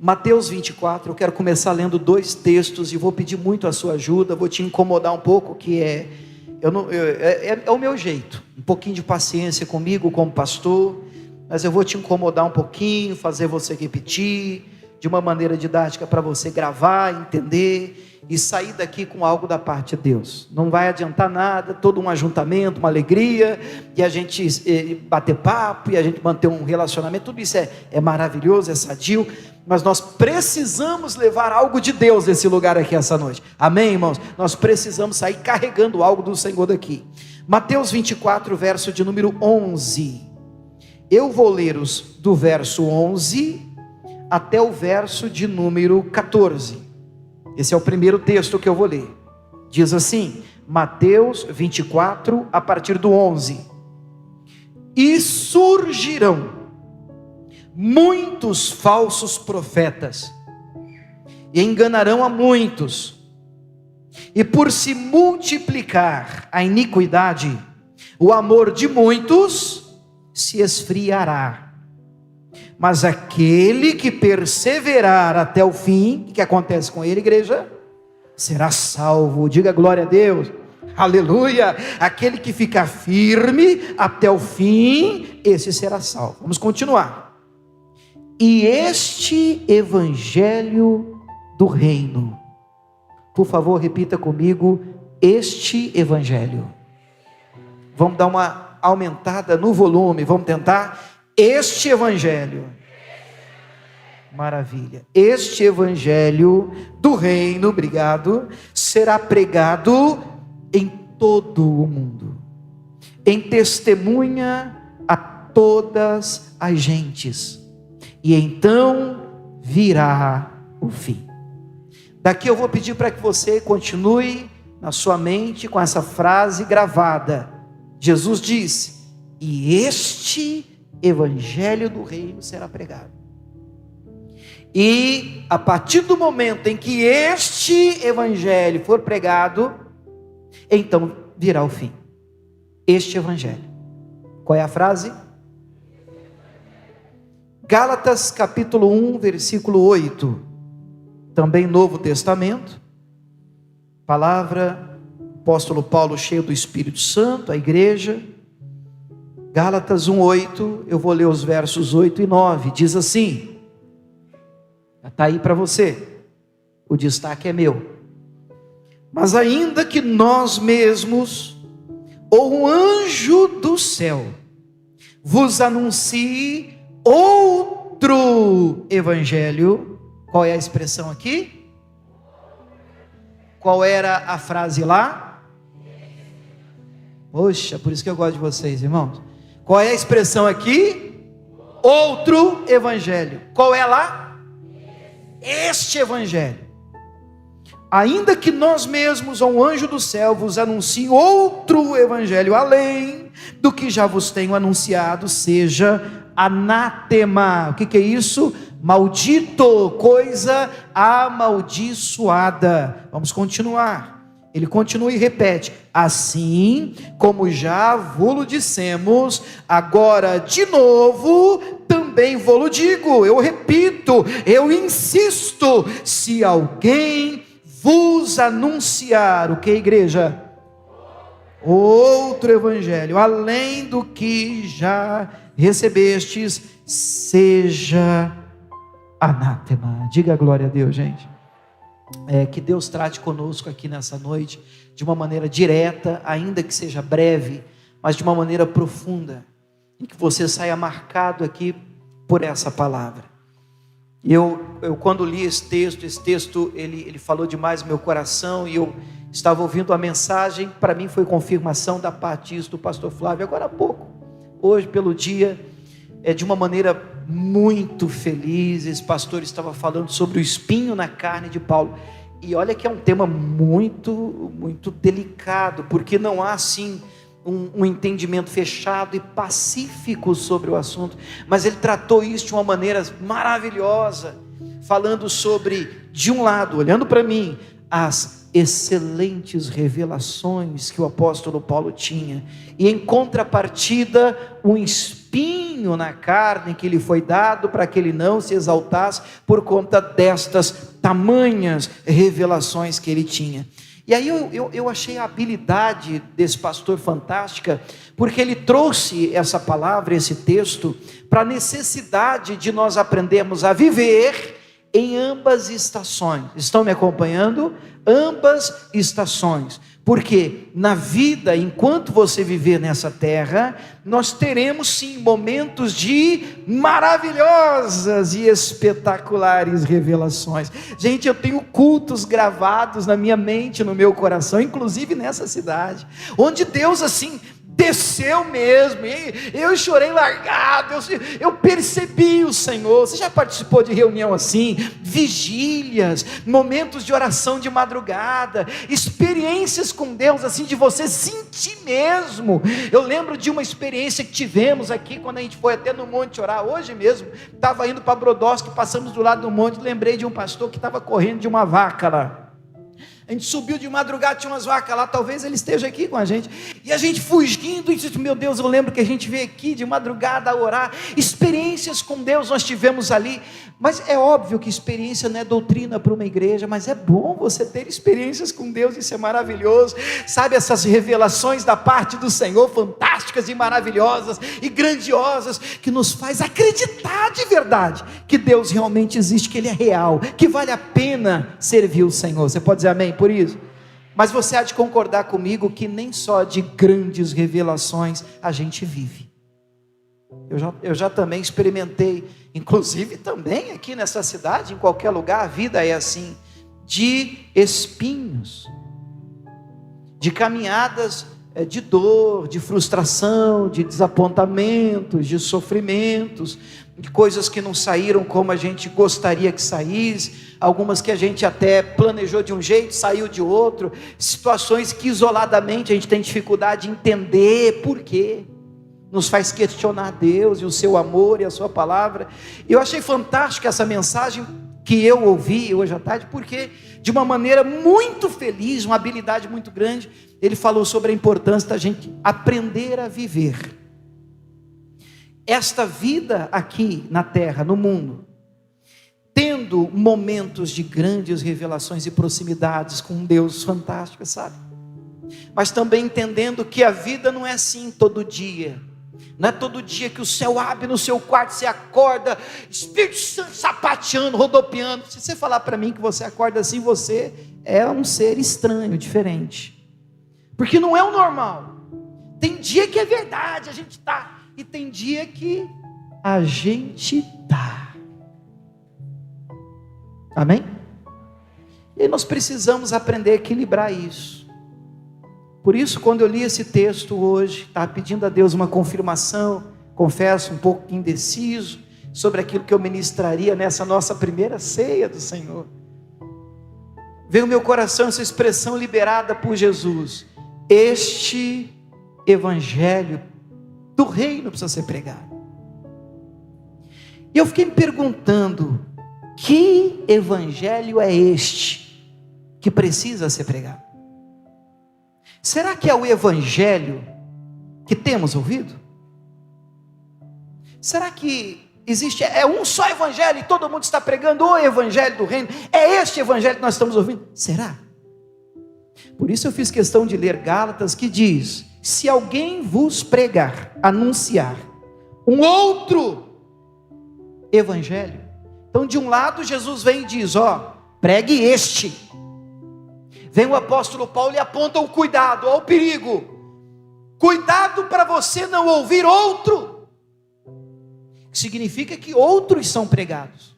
Mateus 24, eu quero começar lendo 2 textos e vou pedir muito a sua ajuda, vou te incomodar um pouco, que é o meu jeito, um pouquinho de paciência comigo como pastor, mas eu vou te incomodar um pouquinho, fazer você repetir, de uma maneira didática para você gravar, entender e sair daqui com algo da parte de Deus. Não vai adiantar nada, todo um ajuntamento, uma alegria, e a gente bater papo, e a gente manter um relacionamento, tudo isso é maravilhoso, é sadio, mas nós precisamos levar algo de Deus nesse lugar aqui essa noite, amém, irmãos? Nós precisamos sair carregando algo do Senhor daqui. Mateus 24, verso de número 11, eu vou ler do verso 11 até o verso de número 14, esse é o primeiro texto que eu vou ler, diz assim, Mateus 24, a partir do 11, e surgirão muitos falsos profetas, e enganarão a muitos, e por se multiplicar a iniquidade, o amor de muitos se esfriará, mas aquele que perseverar até o fim, o que acontece com ele, igreja? Será salvo. Diga glória a Deus, aleluia. Aquele que ficar firme até o fim, esse será salvo. Vamos continuar. E este evangelho do reino, por favor repita comigo, este evangelho. Vamos dar uma aumentada no volume, vamos tentar. Este evangelho, maravilha, este evangelho do reino, obrigado, será pregado em todo o mundo, em testemunha a todas as gentes, e então virá o fim. Daqui eu vou pedir para que você continue na sua mente com essa frase gravada. Jesus disse, e este evangelho do reino será pregado, e a partir do momento em que este evangelho for pregado, então virá o fim. Este evangelho, qual é a frase? Gálatas capítulo 1, versículo 8, também Novo Testamento, palavra, apóstolo Paulo cheio do Espírito Santo, a igreja, Gálatas 1:8, eu vou ler os versos 8 e 9, diz assim, está aí para você, o destaque é meu, mas ainda que nós mesmos, ou um anjo do céu, vos anuncie outro evangelho, qual é a expressão aqui? Qual era a frase lá? Poxa, por isso que eu gosto de vocês, irmãos. Qual é a expressão aqui? Outro evangelho. Qual é lá? Este evangelho. Ainda que nós mesmos, ou um anjo do céu, vos anuncie outro evangelho, além do que já vos tenho anunciado, seja anátema. O que é isso? Maldito, coisa amaldiçoada. Vamos continuar. Ele continua e repete, assim como já vô-lo dissemos, agora de novo também vô-lo digo, eu repito, eu insisto, se alguém vos anunciar, o que, igreja? Outro evangelho, além do que já recebestes, seja anátema. Diga glória a Deus, gente. Que Deus trate conosco aqui nessa noite, de uma maneira direta, ainda que seja breve, mas de uma maneira profunda, e que você saia marcado aqui por essa palavra. Eu quando li esse texto ele falou demais no meu coração, e eu estava ouvindo a mensagem, para mim foi confirmação da parte disso do pastor Flávio, agora há pouco, hoje pelo dia, de uma maneira muito feliz. Esse pastor estava falando sobre o espinho na carne de Paulo, e olha que é um tema muito, muito delicado, porque não há assim um entendimento fechado e pacífico sobre o assunto, mas ele tratou isso de uma maneira maravilhosa, falando sobre, de um lado, olhando para mim, as excelentes revelações que o apóstolo Paulo tinha, e em contrapartida, um espinho espinho na carne que lhe foi dado, para que ele não se exaltasse por conta destas tamanhas revelações que ele tinha. E aí eu achei a habilidade desse pastor fantástica, porque ele trouxe essa palavra, esse texto, para a necessidade de nós aprendermos a viver em ambas estações. Estão me acompanhando? Ambas estações. Porque na vida, enquanto você viver nessa terra, nós teremos sim momentos de maravilhosas e espetaculares revelações. Gente, eu tenho cultos gravados na minha mente, no meu coração, inclusive nessa cidade, onde Deus assim desceu mesmo, e eu chorei largado, eu percebi o Senhor. Você já participou de reunião assim, vigílias, momentos de oração de madrugada, experiências com Deus assim, de você sentir mesmo? Eu lembro de uma experiência que tivemos aqui, quando a gente foi até no monte orar, hoje mesmo, estava indo para Brodowski, passamos do lado do monte, lembrei de um pastor que estava correndo de uma vaca lá. A gente subiu de madrugada, tinha umas vacas lá, talvez ele esteja aqui com a gente, e a gente fugindo, e disse, meu Deus, eu lembro que a gente veio aqui de madrugada a orar. Experiências com Deus nós tivemos ali, mas é óbvio que experiência não é doutrina para uma igreja, mas é bom você ter experiências com Deus, isso é maravilhoso, sabe, essas revelações da parte do Senhor, fantásticas e maravilhosas, e grandiosas, que nos faz acreditar de verdade, que Deus realmente existe, que Ele é real, que vale a pena servir o Senhor. Você pode dizer amém por isso? Mas você há de concordar comigo que nem só de grandes revelações a gente vive. Eu já também experimentei, inclusive também aqui nessa cidade, em qualquer lugar, a vida é assim, de espinhos, de caminhadas de dor, de frustração, de desapontamentos, de sofrimentos, de coisas que não saíram como a gente gostaria que saísse, algumas que a gente até planejou de um jeito, saiu de outro, situações que isoladamente a gente tem dificuldade de entender por quê, nos faz questionar Deus e o seu amor e a sua palavra. Eu achei fantástica essa mensagem que eu ouvi hoje à tarde, porque de uma maneira muito feliz, uma habilidade muito grande, ele falou sobre a importância da gente aprender a viver esta vida aqui na terra, no mundo, tendo momentos de grandes revelações e proximidades com um Deus fantástico, sabe? Mas também entendendo que a vida não é assim todo dia. Não é todo dia que o céu abre no seu quarto, você acorda, Espírito Santo sapateando, rodopiando. Se você falar para mim que você acorda assim, você é um ser estranho, diferente. Porque não é o normal. Tem dia que é verdade, a gente está, e tem dia que a gente está. Amém? E aí nós precisamos aprender a equilibrar isso. Por isso, quando eu li esse texto hoje, estava pedindo a Deus uma confirmação, confesso, um pouco indeciso, sobre aquilo que eu ministraria nessa nossa primeira ceia do Senhor. Veio ao meu coração essa expressão liberada por Jesus: este evangelho do reino precisa ser pregado. E eu fiquei me perguntando, que evangelho é este que precisa ser pregado? Será que é o evangelho que temos ouvido? Será que existe, é um só evangelho e todo mundo está pregando o evangelho do reino? É este evangelho que nós estamos ouvindo? Será? Por isso eu fiz questão de ler Gálatas, que diz: se alguém vos pregar, anunciar um outro evangelho. Então, de um lado Jesus vem e diz, pregue este. Vem o apóstolo Paulo e aponta o cuidado, o perigo. Cuidado para você não ouvir outro. Significa que outros são pregados.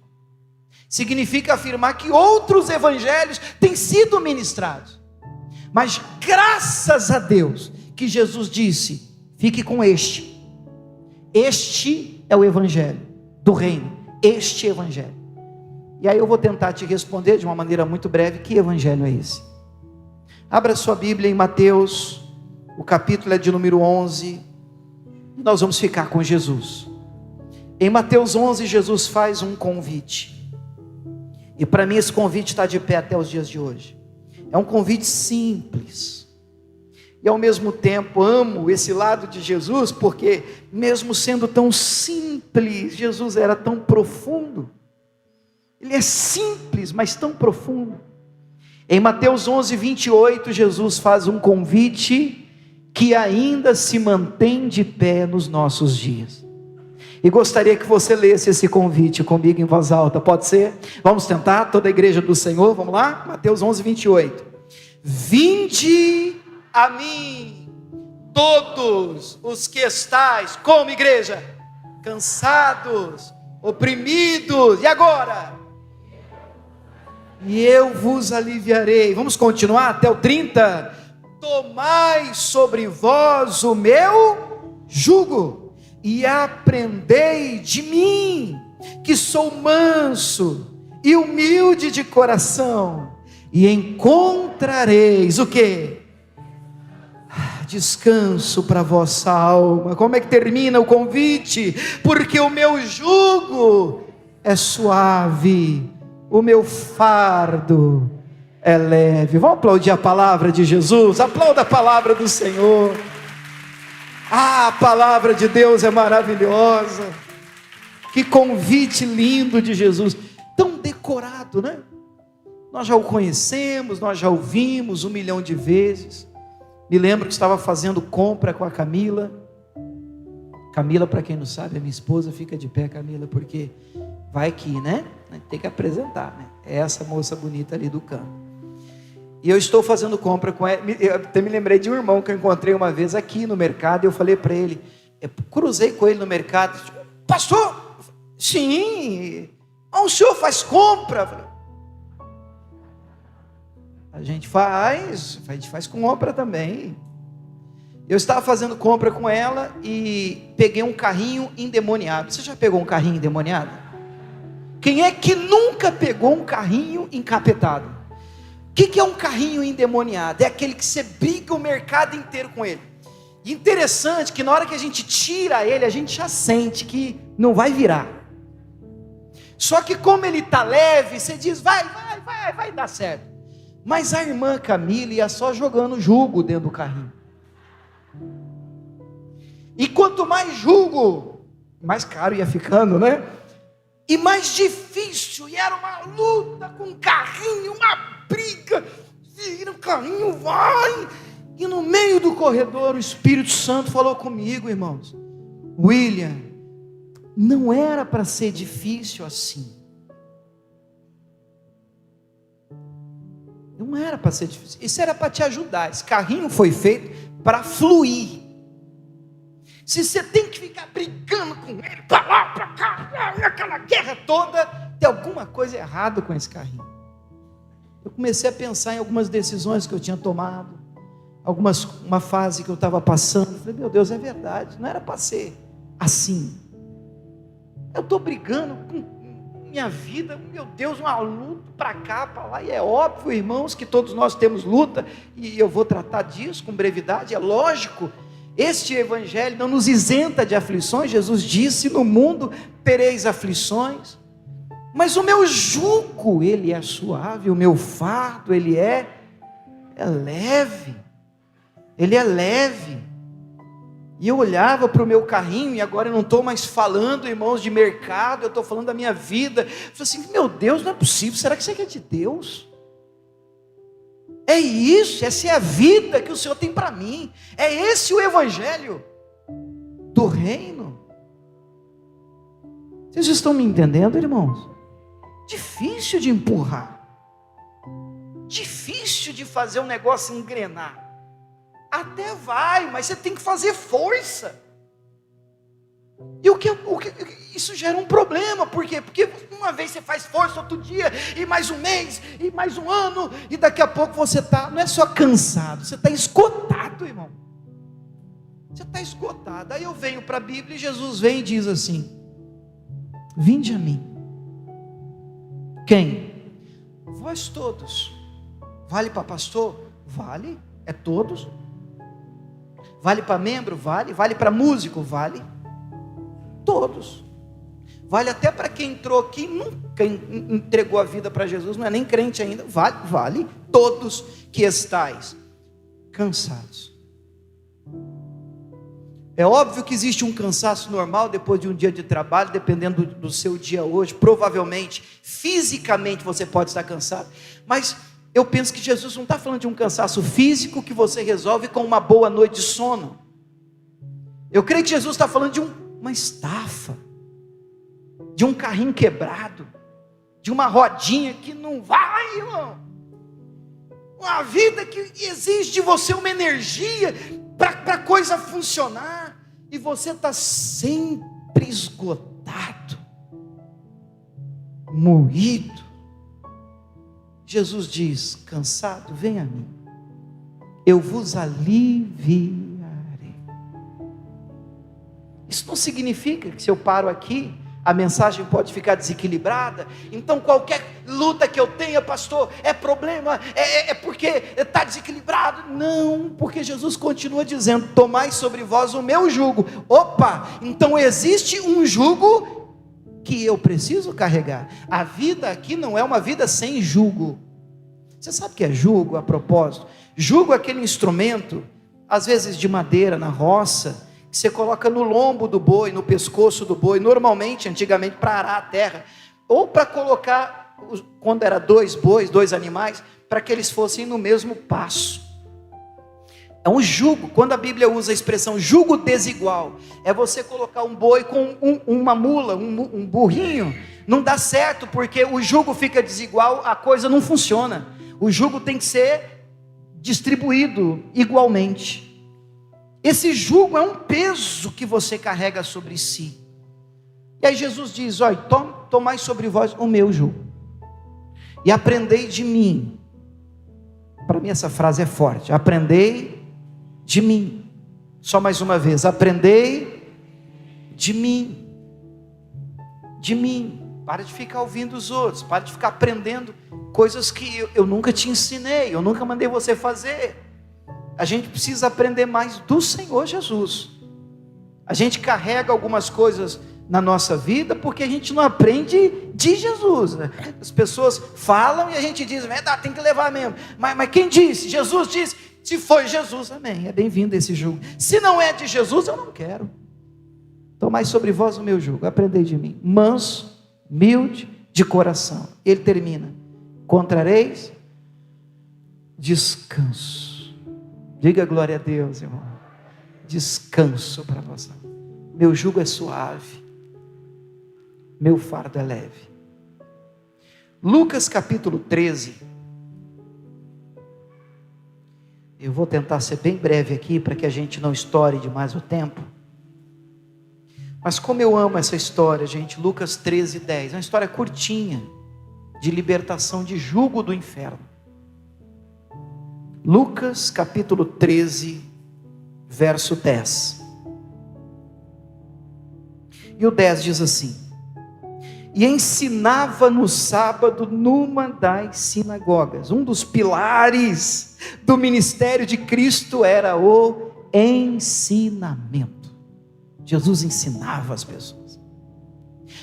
Significa afirmar que outros evangelhos têm sido ministrados. Mas graças a Deus que Jesus disse, fique com este. Este é o evangelho do reino. Este evangelho. E aí eu vou tentar te responder de uma maneira muito breve, que evangelho é esse? Abra sua Bíblia em Mateus, o capítulo é de número 11, e nós vamos ficar com Jesus. Em Mateus 11, Jesus faz um convite, e para mim esse convite está de pé até os dias de hoje. É um convite simples, e ao mesmo tempo amo esse lado de Jesus, porque mesmo sendo tão simples, Jesus era tão profundo. Ele é simples, mas tão profundo. Em Mateus 11:28, Jesus faz um convite que ainda se mantém de pé nos nossos dias. E gostaria que você lesse esse convite comigo em voz alta, pode ser? Vamos tentar, toda a igreja do Senhor, vamos lá? Mateus 11:28. Vinde a mim, todos os que estáis, como igreja? Cansados, oprimidos, e agora? E eu vos aliviarei. Vamos continuar até o 30. Tomai sobre vós o meu jugo, e aprendei de mim, que sou manso e humilde de coração, e encontrareis o quê? Descanso para a vossa alma. Como é que termina o convite? Porque o meu jugo é suave, o meu fardo é leve. Vamos aplaudir a palavra de Jesus? Aplauda a palavra do Senhor. A palavra de Deus é maravilhosa. Que convite lindo de Jesus, tão decorado, né? Nós já o conhecemos, nós já o vimos 1 milhão de vezes. Me lembro que estava fazendo compra com a Camila. Camila, para quem não sabe, é minha esposa. Fica de pé, Camila, porque vai aqui, né? Tem que apresentar, né? É essa moça bonita ali do canto. E eu estou fazendo compra com ela. Eu até me lembrei de um irmão que eu encontrei uma vez aqui no mercado. E eu falei para ele, cruzei com ele no mercado. Pastor, sim, o senhor faz compra? Eu falei, a gente faz compra também. Eu estava fazendo compra com ela e peguei um carrinho endemoniado. Você já pegou um carrinho endemoniado? Quem é que nunca pegou um carrinho encapetado? O que é um carrinho endemoniado? É aquele que você briga o mercado inteiro com ele. E interessante que na hora que a gente tira ele, a gente já sente que não vai virar. Só que como ele está leve, você diz, vai dar certo. Mas a irmã Camila ia só jogando jugo dentro do carrinho. E quanto mais jugo, mais caro ia ficando, né? E mais difícil, e era uma luta com o carrinho, uma briga, vira o carrinho, vai, e no meio do corredor o Espírito Santo falou comigo, irmãos, William, não era para ser difícil assim, não era para ser difícil, isso era para te ajudar, esse carrinho foi feito para fluir. Se você tem que ficar brigando com ele, para lá, para cá, aquela guerra toda, tem alguma coisa errada com esse carrinho. Eu comecei a pensar em algumas decisões que eu tinha tomado, uma fase que eu estava passando. Eu falei, meu Deus, é verdade, não era para ser assim. Eu estou brigando com minha vida, meu Deus, uma luta para cá, para lá, e é óbvio, irmãos, que todos nós temos luta, e eu vou tratar disso com brevidade, é lógico. Este evangelho não nos isenta de aflições. Jesus disse, no mundo tereis aflições, mas o meu jugo, ele é suave, o meu fardo, ele é leve, ele é leve. E eu olhava para o meu carrinho, e agora eu não estou mais falando, irmãos, de mercado, eu estou falando da minha vida. Eu falei assim, meu Deus, não é possível, será que isso aqui é de Deus? É isso, essa é a vida que o Senhor tem para mim, é esse o evangelho do reino. Vocês estão me entendendo, irmãos? Difícil de empurrar, difícil de fazer um negócio engrenar, até vai, mas você tem que fazer força. E isso gera um problema, por quê? Porque uma vez você faz força, outro dia, e mais um mês, e mais um ano, e daqui a pouco você está, não é só cansado, você está esgotado, irmão, você está esgotado. Aí eu venho para a Bíblia, e Jesus vem e diz assim, vinde a mim. Quem? Vós todos. Vale para pastor? Vale, é todos. Vale para membro? Vale. Vale para músico? Vale. Todos. Vale até para quem entrou aqui e nunca entregou a vida para Jesus, não é nem crente ainda. Vale. Todos que estáis cansados. É óbvio que existe um cansaço normal depois de um dia de trabalho, dependendo do seu dia hoje. Provavelmente, fisicamente você pode estar cansado, mas eu penso que Jesus não está falando de um cansaço físico que você resolve com uma boa noite de sono. Eu creio que Jesus está falando de uma estafa, de um carrinho quebrado, de uma rodinha que não vai, irmão. Uma vida que exige de você uma energia para a coisa funcionar, e você está sempre esgotado, moído. Jesus diz: cansado, vem a mim, eu vos aliviarei. Isso não significa que se eu paro aqui, a mensagem pode ficar desequilibrada. Então qualquer luta que eu tenha, pastor, é problema, é porque está desequilibrado. Não, porque Jesus continua dizendo: tomai sobre vós o meu jugo. Opa, então existe um jugo que eu preciso carregar. A vida aqui não é uma vida sem jugo. Você sabe o que é jugo, a propósito? Jugo é aquele instrumento, às vezes de madeira, na roça, que você coloca no lombo do boi, no pescoço do boi, normalmente, antigamente, para arar a terra, ou para colocar, quando era 2 bois, 2 animais, para que eles fossem no mesmo passo. É um jugo. Quando a Bíblia usa a expressão jugo desigual, é você colocar um boi com uma mula, um burrinho. Não dá certo, porque o jugo fica desigual, a coisa não funciona. O jugo tem que ser distribuído igualmente. Esse jugo é um peso que você carrega sobre si. E aí Jesus diz: olha, tomai sobre vós o meu jugo, e aprendei de mim. Para mim essa frase é forte: aprendei de mim. Só mais uma vez: aprendei de mim. De mim. Para de ficar ouvindo os outros, para de ficar aprendendo coisas que eu nunca te ensinei, eu nunca mandei você fazer. A gente precisa aprender mais do Senhor Jesus. A gente carrega algumas coisas na nossa vida porque a gente não aprende de Jesus, né? As pessoas falam e a gente diz: tem que levar mesmo. Mas quem disse? Jesus disse. Se foi Jesus, amém, é bem-vindo esse jugo. Se não é de Jesus, eu não quero. Tomai sobre vós o meu jugo, aprendei de mim, manso, humilde de coração. Ele termina: encontrareis descanso. Diga glória a Deus, irmão. Descanso para você. Meu jugo é suave, meu fardo é leve. Lucas capítulo 13. Eu vou tentar ser bem breve aqui, para que a gente não estoure demais o tempo. Mas como eu amo essa história, gente. Lucas 13, 10, é uma história curtinha, de libertação de jugo do inferno. Lucas capítulo 13, verso 10. E o 10 diz assim: e ensinava no sábado numa das sinagogas. Um dos pilares do ministério de Cristo era o ensinamento. Jesus ensinava as pessoas.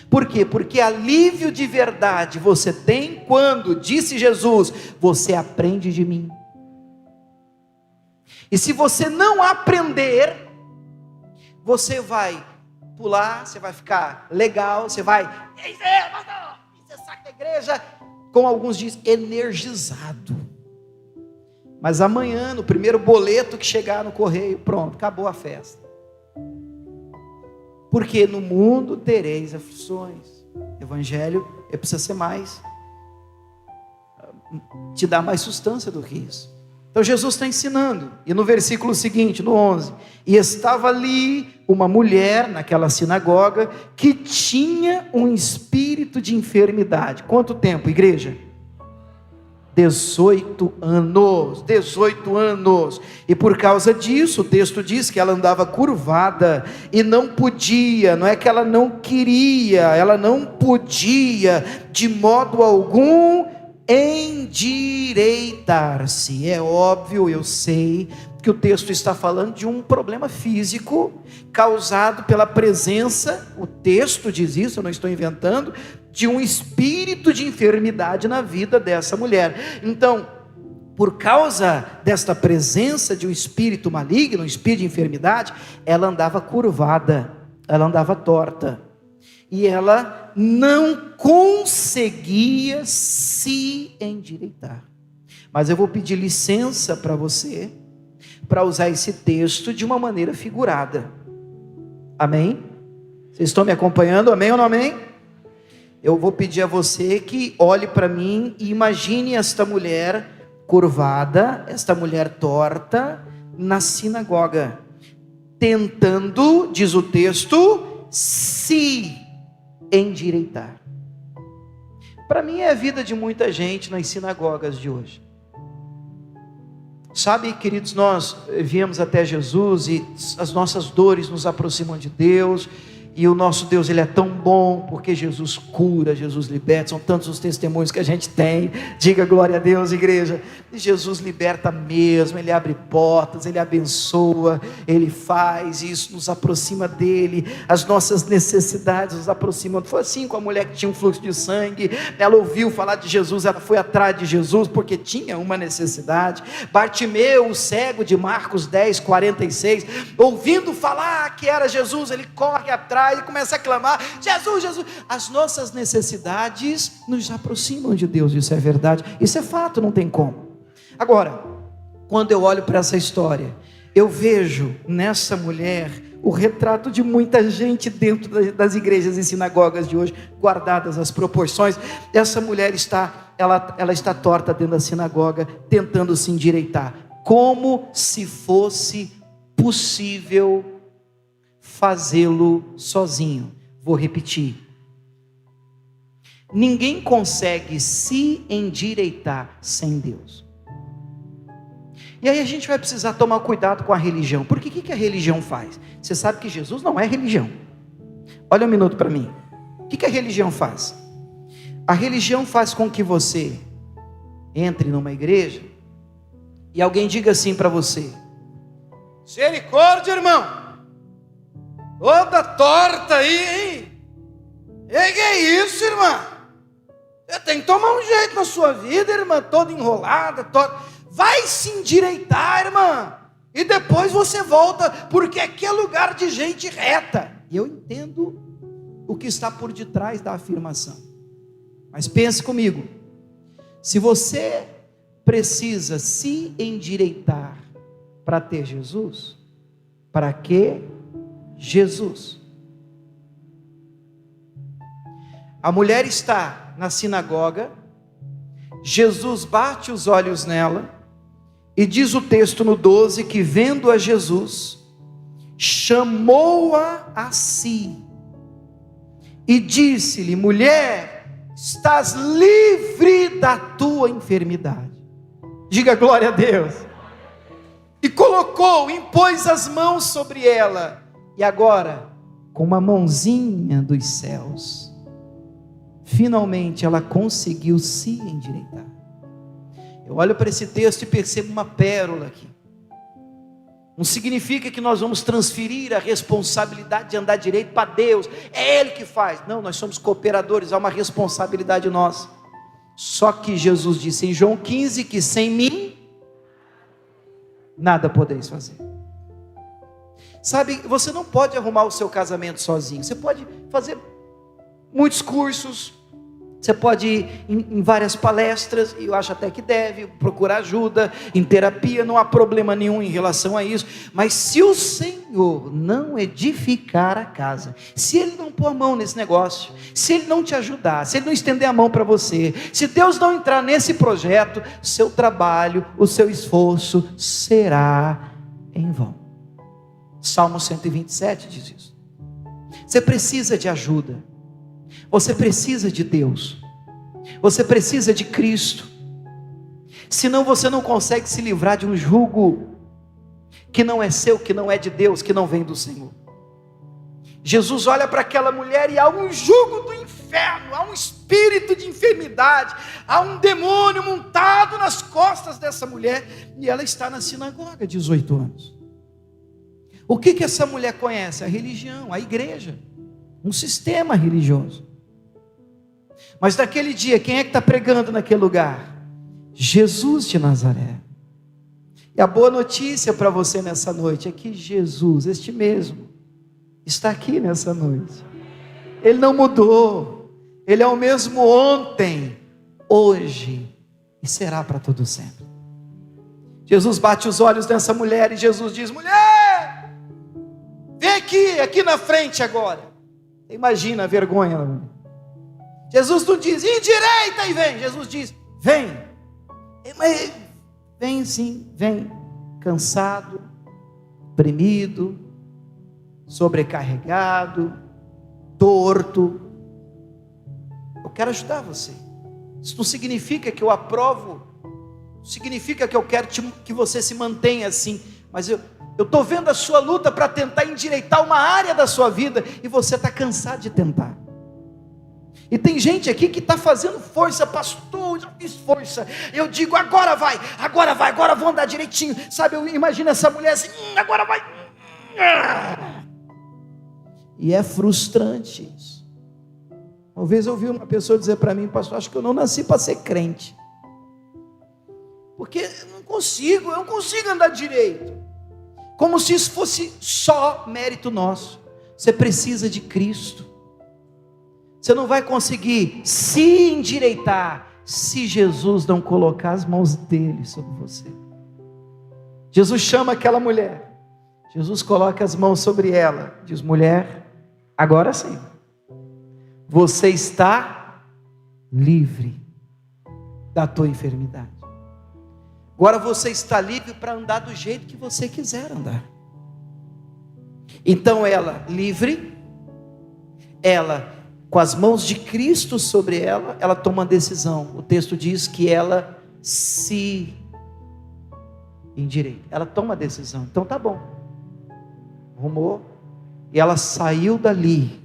Por quê? Porque alívio de verdade você tem quando, disse Jesus, você aprende de mim. E se você não aprender, você vai pular, você vai ficar legal, você vai, você saca da igreja, como alguns dizem, energizado. Mas amanhã, no primeiro boleto que chegar no correio, pronto, acabou a festa. Porque no mundo tereis aflições. Evangelho precisa ser mais, te dar mais substância do que isso. Então Jesus está ensinando, e no versículo seguinte, no 11, e estava ali uma mulher naquela sinagoga, que tinha um espírito de enfermidade. Quanto tempo, igreja? 18 anos, 18 anos, e por causa disso, o texto diz que ela andava curvada, e não podia, não é que ela não queria, ela não podia, de modo algum, endireitar-se. É óbvio, eu sei, que o texto está falando de um problema físico, causado pela presença, o texto diz isso, eu não estou inventando, de um espírito de enfermidade na vida dessa mulher. Então, por causa desta presença de um espírito maligno, um espírito de enfermidade, ela andava curvada, ela andava torta, e ela não conseguia se endireitar. Mas eu vou pedir licença para você, para usar esse texto de uma maneira figurada. Amém? Vocês estão me acompanhando? Amém ou não amém? Eu vou pedir a você que olhe para mim e imagine esta mulher curvada, esta mulher torta, na sinagoga, tentando, diz o texto, se endireitar. Para mim é a vida de muita gente nas sinagogas de hoje. Sabe, queridos, nós viemos até Jesus e as nossas dores nos aproximam de Deus. E o nosso Deus, Ele é tão bom, porque Jesus cura, Jesus liberta, são tantos os testemunhos que a gente tem, diga glória a Deus, igreja. E Jesus liberta mesmo, Ele abre portas, Ele abençoa, Ele faz, e isso nos aproxima dEle, as nossas necessidades nos aproximam. Foi assim com a mulher que tinha um fluxo de sangue, ela ouviu falar de Jesus, ela foi atrás de Jesus, porque tinha uma necessidade. Bartimeu, o cego de Marcos 10, 46, ouvindo falar que era Jesus, ele corre atrás, e começa a clamar, Jesus, Jesus. As nossas necessidades nos aproximam de Deus, isso é verdade, isso é fato, não tem como. Agora, quando eu olho para essa história, eu vejo nessa mulher o retrato de muita gente dentro das igrejas e sinagogas de hoje, guardadas as proporções. Essa mulher ela está torta dentro da sinagoga, tentando se endireitar, como se fosse possível fazê-lo sozinho. Vou repetir: ninguém consegue se endireitar sem Deus. E aí a gente vai precisar tomar cuidado com a religião, porque o que a religião faz? Você sabe que Jesus não é religião. Olha um minuto para mim. O que a religião faz? A religião faz com que você entre numa igreja e alguém diga assim para você: misericórdia, irmão, toda torta aí, hein? Que é isso, irmã? Você tem que tomar um jeito na sua vida, irmã, toda enrolada, vai se endireitar, irmã, e depois você volta, porque aqui é lugar de gente reta. E eu entendo o que está por detrás da afirmação, mas pense comigo: se você precisa se endireitar para ter Jesus, para que Jesus? A mulher está na sinagoga, Jesus bate os olhos nela, e diz o texto no 12, que vendo a Jesus, chamou-a a si, e disse-lhe: mulher, estás livre da tua enfermidade. Diga glória a Deus. E colocou, impôs as mãos sobre ela, e agora, com uma mãozinha dos céus, finalmente ela conseguiu se endireitar. Eu olho para esse texto e percebo uma pérola aqui. Não significa que nós vamos transferir a responsabilidade de andar direito para Deus, é Ele que faz. Não, nós somos cooperadores, há uma responsabilidade nossa. Só que Jesus disse em João 15 que sem mim nada podeis fazer. Sabe, você não pode arrumar o seu casamento sozinho. Você pode fazer muitos cursos, você pode ir em várias palestras, e eu acho até que deve procurar ajuda em terapia, não há problema nenhum em relação a isso. Mas se o Senhor não edificar a casa, se Ele não pôr a mão nesse negócio, se Ele não te ajudar, se Ele não estender a mão para você, se Deus não entrar nesse projeto, seu trabalho, o seu esforço será em vão. Salmo 127 diz isso. Você precisa de ajuda, você precisa de Deus, você precisa de Cristo, senão você não consegue se livrar de um jugo que não é seu, que não é de Deus, que não vem do Senhor. Jesus olha para aquela mulher e há um jugo do inferno, há um espírito de enfermidade, há um demônio montado nas costas dessa mulher, e ela está na sinagoga, 18 anos. O que essa mulher conhece? A religião, a igreja, um sistema religioso. Mas naquele dia, quem é que está pregando naquele lugar? Jesus de Nazaré. E a boa notícia para você nessa noite é que Jesus, este mesmo, está aqui nessa noite. Ele não mudou. Ele é o mesmo ontem, hoje e será para todo sempre. Jesus bate os olhos nessa mulher e Jesus diz: mulher, vem aqui na frente agora. Imagina a vergonha. Jesus não diz endireita e vem. Jesus diz: vem. Mas vem sim, vem. Cansado, oprimido, sobrecarregado, torto. Eu quero ajudar você. Isso não significa que eu aprovo, não significa que eu quero que você se mantenha assim, mas eu estou vendo a sua luta para tentar endireitar uma área da sua vida, e você está cansado de tentar. E tem gente aqui que está fazendo força, pastor, já fiz força, eu digo agora vai, agora vou andar direitinho, sabe, eu imagino essa mulher assim, agora vai, e é frustrante isso. Uma vez eu ouvi uma pessoa dizer para mim: pastor, acho que eu não nasci para ser crente, porque eu não consigo andar direito, como se isso fosse só mérito nosso. Você precisa de Cristo. Você não vai conseguir se endireitar se Jesus não colocar as mãos dele sobre você. Jesus chama aquela mulher, Jesus coloca as mãos sobre ela, diz: mulher, agora sim, você está livre da tua enfermidade. Agora você está livre para andar do jeito que você quiser andar. Então ela, livre, ela com as mãos de Cristo sobre ela, ela toma uma decisão. O texto diz que ela se endireita. Ela toma a decisão. Então tá bom. Rumou. E ela saiu dali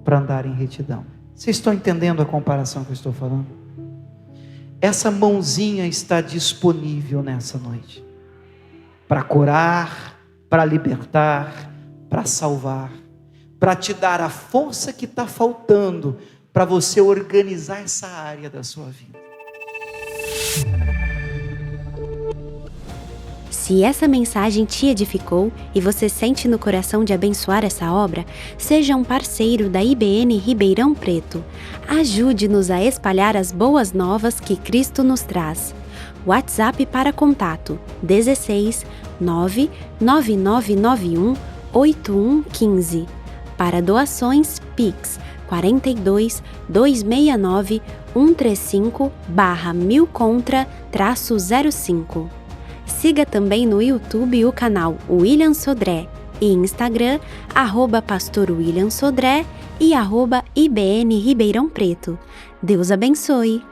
para andar em retidão. Vocês estão entendendo a comparação que eu estou falando? Essa mãozinha está disponível nessa noite para curar, para libertar, para salvar, para te dar a força que está faltando para você organizar essa área da sua vida. Se essa mensagem te edificou e você sente no coração de abençoar essa obra, seja um parceiro da IBN Ribeirão Preto. Ajude-nos a espalhar as boas novas que Cristo nos traz. WhatsApp para contato: 16 99991 8115. Para doações, Pix 42 269 135/1000contra-05. Siga também no YouTube o canal William Sodré e Instagram @Pastor William Sodré e @IBN Ribeirão Preto. Deus abençoe!